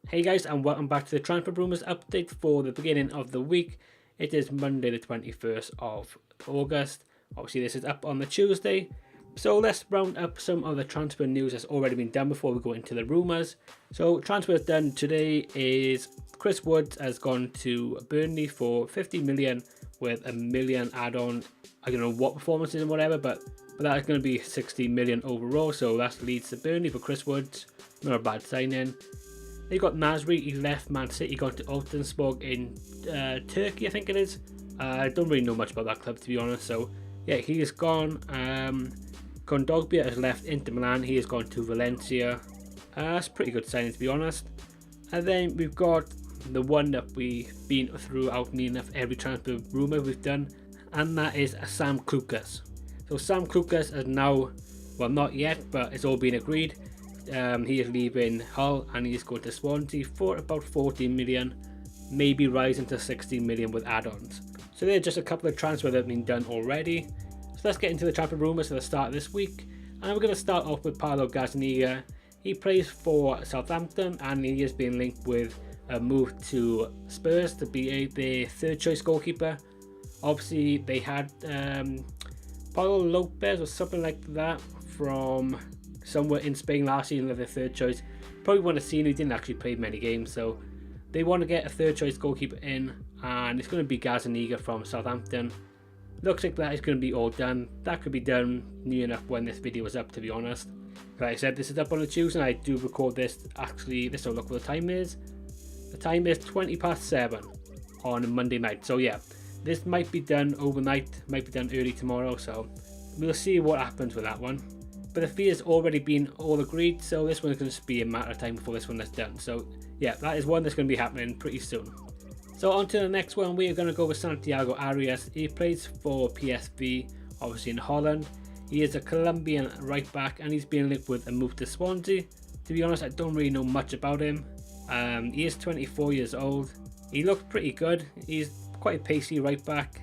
Hey guys, and welcome back to the Transfer Rumours update for the beginning of the week. It is Monday the 21st of August. Obviously this is up on the Tuesday. So let's round up some of the transfer news that's already been done before we go into the rumours. So transfers done today is Chris Woods has gone to Burnley for 50 million with a million add-on. I don't know what performances and whatever, but that is going to be 60 million overall. So that's Leeds to Burnley for Chris Woods. Not a bad signing. You got Nasri, he left Man City, gone to Oldenburg in Turkey, I think it is. I don't really know much about that club, to be honest. So yeah, he is gone. Kondogbia has left Inter Milan, he has gone to Valencia. That's a pretty good signing, to be honest. And then we've got the one that we've been throughout near enough every transfer rumour we've done, and that is Sam Klukas. So Sam Klukas is now, well, not yet, but it's all been agreed. He is leaving Hull and he is going to Swansea for about 14 million, maybe rising to 16 million with add-ons. So there are just a couple of transfers that have been done already. So let's get into the transfer rumours at the start of this week. And we're going to start off with Paulo Gazzaniga. He plays for Southampton and he is being linked with a move to Spurs to be their third choice goalkeeper. Obviously they had Paulo Lopez or something like that from somewhere in Spain last season as their third choice. Probably want to see him, he didn't actually play many games, so they want to get a third choice goalkeeper in, and it's going to be Gazzaniga from Southampton. Looks like that is going to be all done. That could be done near enough when this video is up, to be honest. Like I said, this is up on a Tuesday and I do record this, actually, let's have a look what the time is. The time is 20 past 7 on a Monday night, so yeah, this might be done overnight, might be done early tomorrow, so we'll see what happens with that one. But the fee has already been all agreed, so this one is going to be a matter of time before this one is done. So yeah, that is one that's going to be happening pretty soon. So on to the next one, we are going to go with Santiago Arias. He plays for PSV, obviously in Holland. He is a Colombian right back and he's being linked with a move to Swansea. To be honest, I don't really know much about him. He is 24 years old. He looks pretty good. He's quite a pacey right back.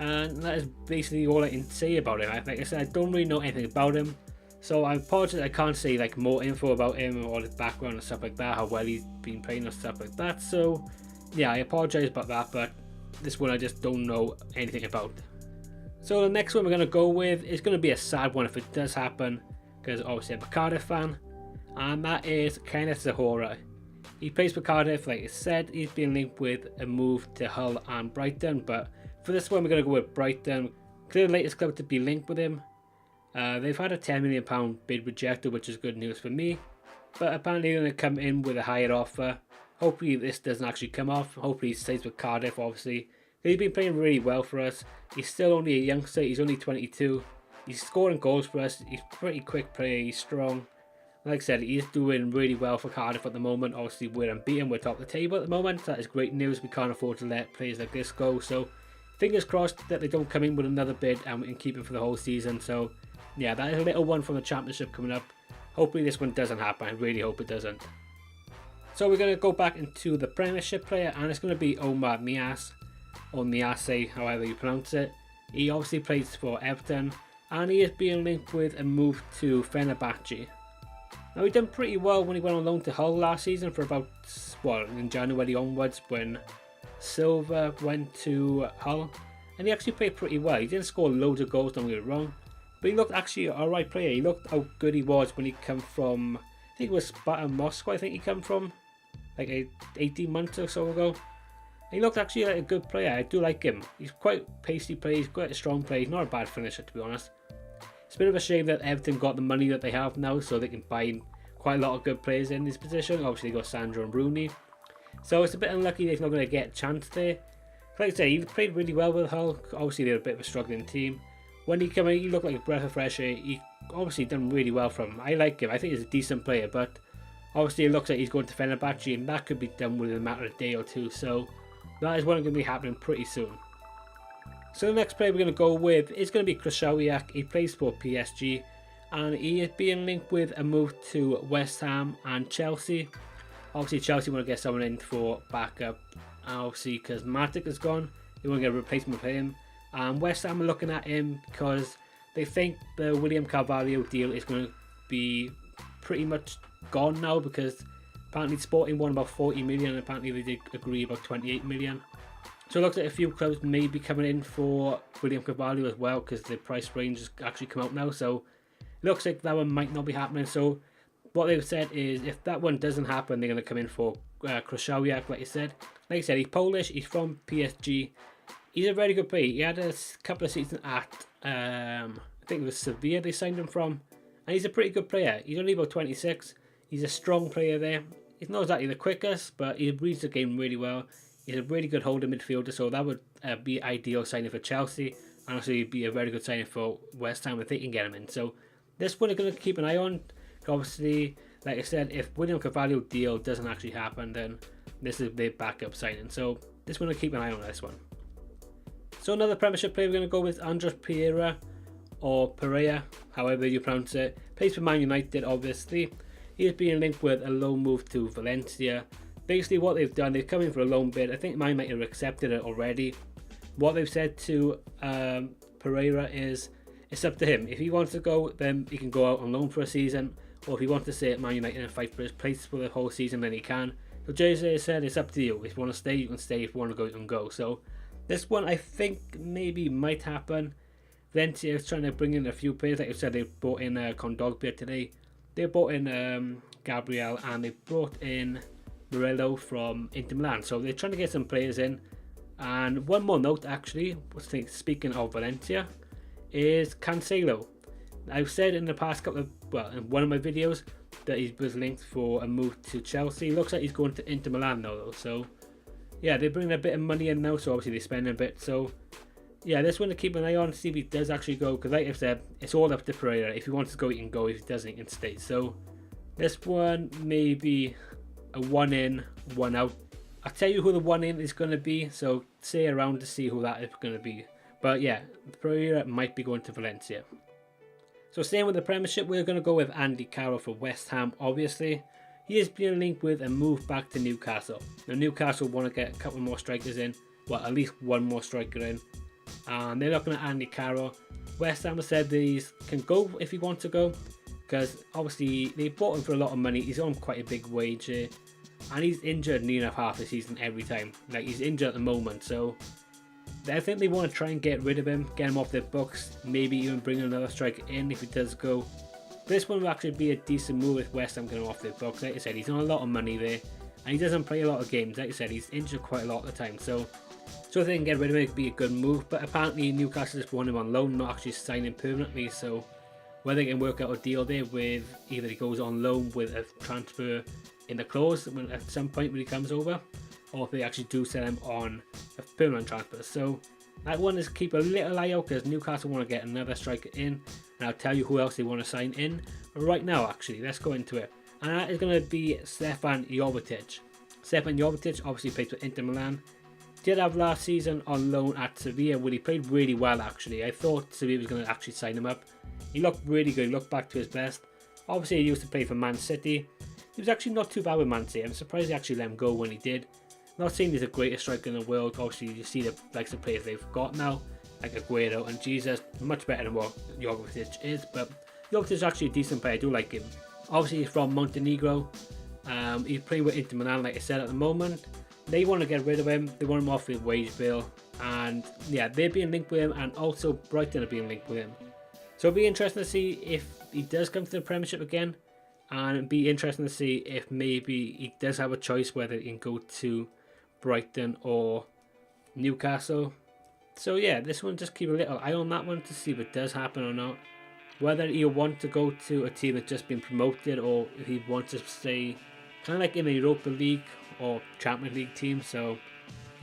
And that is basically all I can say about him. Like I said, I don't really know anything about him. So I apologize, I can't say like more info about him or his background and stuff like that, how well he's been playing and stuff like that. So yeah, I apologize about that, but this one I just don't know anything about. So the next one we're going to go with is going to be a sad one if it does happen, because obviously I'm a Cardiff fan, and that is Kenneth Zahora. He plays for Cardiff, like I said, he's been linked with a move to Hull and Brighton, but for this one we're going to go with Brighton. Clearly the latest club to be linked with him. They've had a £10 million bid rejected, which is good news for me, but apparently they're going to come in with a higher offer. Hopefully this doesn't actually come off. Hopefully he stays with Cardiff, obviously. He's been playing really well for us. He's still only a youngster, he's only 22. He's scoring goals for us, he's a pretty quick player, he's strong. Like I said, he's doing really well for Cardiff at the moment. Obviously we're unbeaten, we're top of the table at the moment. That is great news, we can't afford to let players like this go. So fingers crossed that they don't come in with another bid and we can keep him for the whole season. So yeah, that is a little one from the championship coming up. Hopefully this one doesn't happen. I really hope it doesn't. So we're going to go back into the Premiership player, and it's going to be Omar Niasse, or Niasse, however you pronounce it. He obviously plays for Everton, and he is being linked with a move to Fenerbahce. Now he done pretty well when he went on loan to Hull last season for about, well, in January onwards when Silva went to Hull, and he actually played pretty well. He didn't score loads of goals, don't get me wrong. But he looked actually an alright player. He looked how good he was when he come from, I think it was Sparta Moscow, I think he come from, like 18 months or so ago. He looked actually like a good player. I do like him. He's quite pacey player, he's quite a strong player. He's not a bad finisher, to be honest. It's a bit of a shame that Everton got the money that they have now, so they can buy quite a lot of good players in this position. Obviously they got Sandro and Rooney. So it's a bit unlucky that he's not going to get a chance there. Like I say, he played really well with Hull. Obviously they're a bit of a struggling team. When he came in, he looked like a breath of fresh air. He obviously done really well from him. I like him. I think he's a decent player, but obviously it looks like he's going to Fenerbahce, and that could be done within a matter of a day or two. So that is one going to be happening pretty soon. So the next player we're going to go with is going to be Krychowiak. He plays for PSG, and he is being linked with a move to West Ham and Chelsea. Obviously Chelsea want to get someone in for backup. Obviously because Matic is gone, they want to get a replacement for him. And West Ham are looking at him because they think the William Carvalho deal is going to be pretty much gone now, because Apparently Sporting won about 40 million, and apparently they did agree about 28 million. So it looks like a few clubs may be coming in for William Carvalho as well, because the price range has actually come out now. So it looks like that one might not be happening. So what they've said is if that one doesn't happen, they're going to come in for Krychowiak, like I said. Like I said, he's Polish, he's from PSG. He's a very good player. He had a couple of seasons at, I think it was Sevilla they signed him from. And he's a pretty good player. He's only about 26. He's a strong player there. He's not exactly the quickest, but he reads the game really well. He's a really good holder midfielder, so that would be ideal signing for Chelsea. And also he'd be a very good signing for West Ham if they can get him in. So this one I'm going to keep an eye on. Obviously, like I said, if William Carvalho deal doesn't actually happen, then this is their backup signing. So this one I'll keep an eye on this one. So another Premiership player we're going to go with Andres Pereira, or Pereira, however you pronounce it. Plays for Man United, obviously. He is being linked with a loan move to Valencia. Basically what they've done, they've come in for a loan bid. I think Man United have accepted it already. What they've said to Pereira is, it's up to him. If he wants to go, then he can go out on loan for a season. Or if he wants to stay at Man United and fight for his place for the whole season, then he can. So Jose said, it's up to you. If you want to stay, you can stay. If you want to go, you can go. So this one I think maybe might happen. Valencia is trying to bring in a few players. Like I said, they brought in Kondogbia today. They brought in Gabriel, and they brought in Morello from Inter Milan. So they're trying to get some players in. And one more note actually, speaking of Valencia, is Cancelo. I've said in the past couple of, in one of my videos, that he was linked for a move to Chelsea. Looks like he's going to Inter Milan now though. So yeah, they're bringing a bit of money in now, so obviously they're spending a bit. So yeah, this one to keep an eye on, see if he does actually go, because like I've said, it's all up to Pereira. If he wants to go, he can go. If he doesn't, he can stay. So this one may be a one in, one out. I'll tell you who the one in is going to be, so stay around to see who that is going to be. But yeah, Pereira might be going to Valencia. So staying with the Premiership, we're going to go with Andy Carroll for West Ham, obviously. He is being linked with a move back to Newcastle. Now Newcastle want to get a couple more strikers in, well at least one more striker in. And they're looking at Andy Carroll. West Ham said these can go if he wants to go, because obviously they bought him for a lot of money. He's on quite a big wage here, and he's injured near enough half the season every time. Like he's injured at the moment, so I think they want to try and get rid of him, get him off their books, maybe even bring another striker in if he does go. This one will actually be a decent move if West Ham get him off their books. Like I said, he's on a lot of money there, and he doesn't play a lot of games. Like I said, he's injured quite a lot of the time, so if they can get rid of him, it could be a good move. But apparently Newcastle just want him on loan, not actually sign him permanently. So whether they can work out a deal there with either he goes on loan with a transfer in the clause at some point when he comes over, or if they actually do sell him on a permanent transfer. So that one is keep a little eye out, because Newcastle want to get another striker in, and I'll tell you who else they want to sign in right now. Actually, let's go into it, and that is going to be Stefan Jovetic. Stefan Jovetic obviously plays for Inter Milan. Did have last season on loan at Sevilla, where he played really well actually. I thought Sevilla was going to actually sign him up. He looked really good, he looked back to his best. Obviously he used to play for Man City. He was actually not too bad with Man City. I'm surprised they actually let him go when he did. Not saying he's the greatest striker in the world. Obviously you see the likes of players they've got now, like Aguero and Jesus, much better than what Jovetic is. But Jovetic is actually a decent player, I do like him. Obviously he's from Montenegro. He's playing with Inter Milan, like I said, at the moment. They want to get rid of him, they want him off his wage bill, and yeah, they're being linked with him, and also Brighton are being linked with him. So it'll be interesting to see if he does come to the Premiership again, and it'll be interesting to see if maybe he does have a choice whether he can go to Brighton or Newcastle. So yeah, this one, just keep a little eye on that one to see if it does happen or not. Whether he'll want to go to a team that's just been promoted, or if he wants to stay kind of like in the Europa League or Champions League team. So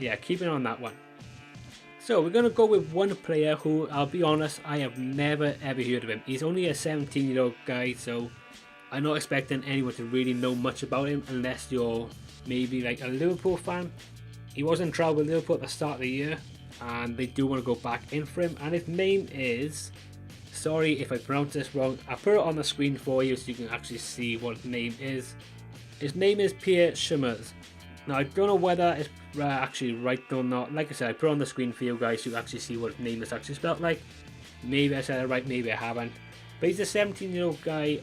yeah, keep it on that one. So we're going to go with one player who, I'll be honest, I have never ever heard of him. He's only a 17-year-old guy, so I'm not expecting anyone to really know much about him unless you're maybe like a Liverpool fan. He was in trouble with Liverpool at the start of the year, and they do want to go back in for him, and his name is, sorry if I pronounce this wrong, I'll put it on the screen for you so you can actually see what his name is. His name is Pierre Schummers. Now I don't know whether it's actually right or not. Like I said, I put it on the screen for you guys to actually see what his name is actually spelled like. Maybe I said it right, maybe I haven't. But he's a 17-year-old guy.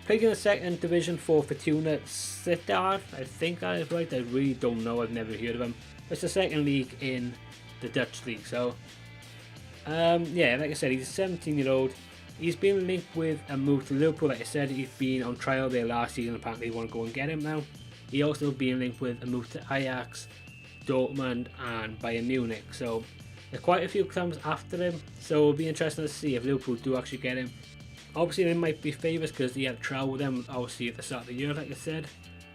Played in the second division for Fortuna Sittard. I think that is right. I really don't know. I've never heard of him. It's the second league in the Dutch league. So, yeah, like I said, he's a 17-year-old. He's been linked with a move to Liverpool. Like I said, he's been on trial there last season. Apparently, they want to go and get him now. He also been linked with a move to Ajax, Dortmund, and Bayern Munich. So, there are quite a few clubs after him. So, it'll be interesting to see if Liverpool do actually get him. Obviously, they might be favourites because he had a trial with them, obviously, at the start of the year, like I said.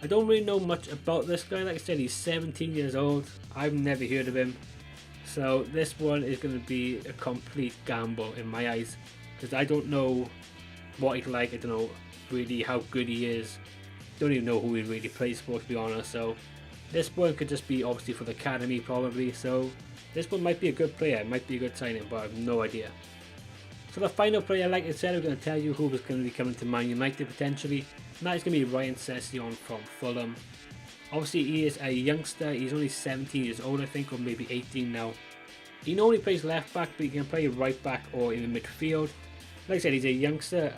I don't really know much about this guy. Like I said, he's 17 years old. I've never heard of him. So, this one is going to be a complete gamble in my eyes. Because I don't know what he's like. I don't know really how good he is. Don't even know who he really plays for, to be honest. So, this one could just be, obviously, for the academy, probably. So, this one might be a good player. It might be a good signing, but I have no idea. So the final player, like I said, I'm going to tell you who was going to be coming to Man United potentially. And that is going to be Ryan Sessegnon from Fulham. Obviously, he is a youngster. He's only 17 years old, I think, or maybe 18 now. He normally plays left back, but he can play right back or in the midfield. Like I said, he's a youngster.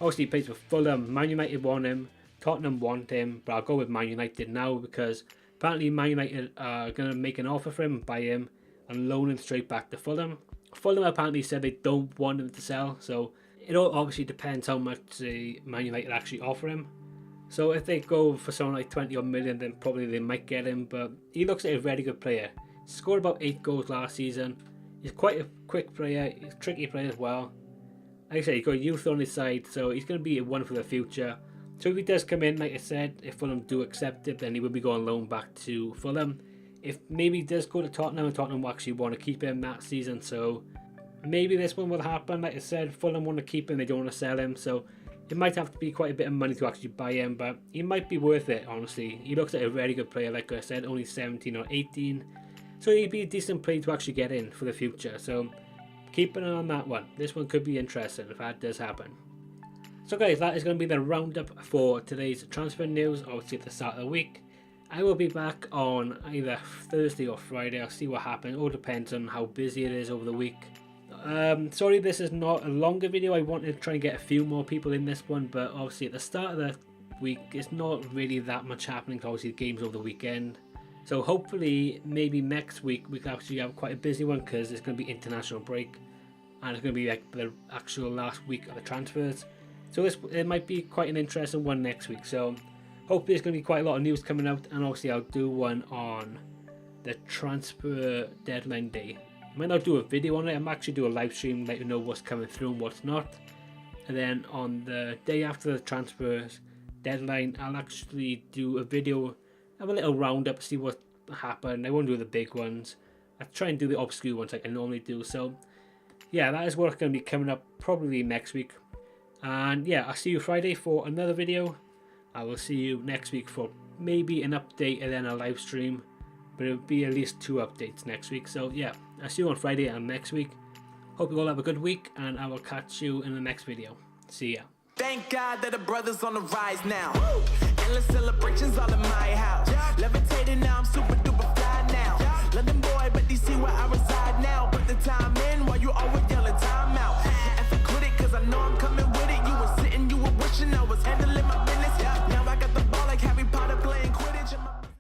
Obviously, he plays for Fulham. Man United want him. Tottenham want him. But I'll go with Man United now because apparently Man United are going to make an offer for him, buy him, and loan him straight back to Fulham. Fulham apparently said they don't want him to sell, so it all obviously depends how much the Man United actually offer him. So if they go for something like 20 odd million, then probably they might get him, but he looks like a very good player. He scored about 8 goals last season. He's quite a quick player, he's a tricky player as well. Like I said, he's got youth on his side, so he's going to be one for the future. So if he does come in, like I said, if Fulham do accept it, then he will be going loan back to Fulham. If maybe he does go to Tottenham, and Tottenham will actually want to keep him that season, so maybe this one will happen. Like I said, Fulham want to keep him, they don't want to sell him, so it might have to be quite a bit of money to actually buy him, but he might be worth it, honestly. He looks like a very good player, like I said, only 17 or 18, so he'd be a decent player to actually get in for the future, so keep an eye on that one. This one could be interesting if that does happen. So guys, that is going to be the roundup for today's transfer news, obviously at the start of the week. I will be back on either Thursday or Friday. I'll see what happens. It all depends on how busy it is over the week. Sorry this is not a longer video. I wanted to try and get a few more people in this one, but obviously at the start of the week it's not really that much happening. Obviously the games over the weekend. So hopefully maybe next week we can actually have quite a busy one because it's going to be international break. And it's going to be like the actual last week of the transfers. So it might be quite an interesting one next week. So hopefully there's going to be quite a lot of news coming out, and obviously I'll do one on the transfer deadline day. I might not do a video on it, I might actually do a live stream, let you know what's coming through and what's not. And then on the day after the transfers deadline, I'll actually do a video, have a little roundup, see what happened. I won't do the big ones. I'll try and do the obscure ones like I normally do. So yeah, that is what's going to be coming up probably next week. And yeah, I'll see you Friday for another video. I will see you next week for maybe an update and then a live stream. But it'll be at least 2 updates next week. So yeah, I'll see you on Friday and next week. Hope you all have a good week, and I will catch you in the next video. See ya. Thank God that the brothers on the rise now. Woo! Endless celebrations all in my house. Yeah. Levitating now, I'm super duper fly now. Yeah. London boy, but DC where I reside.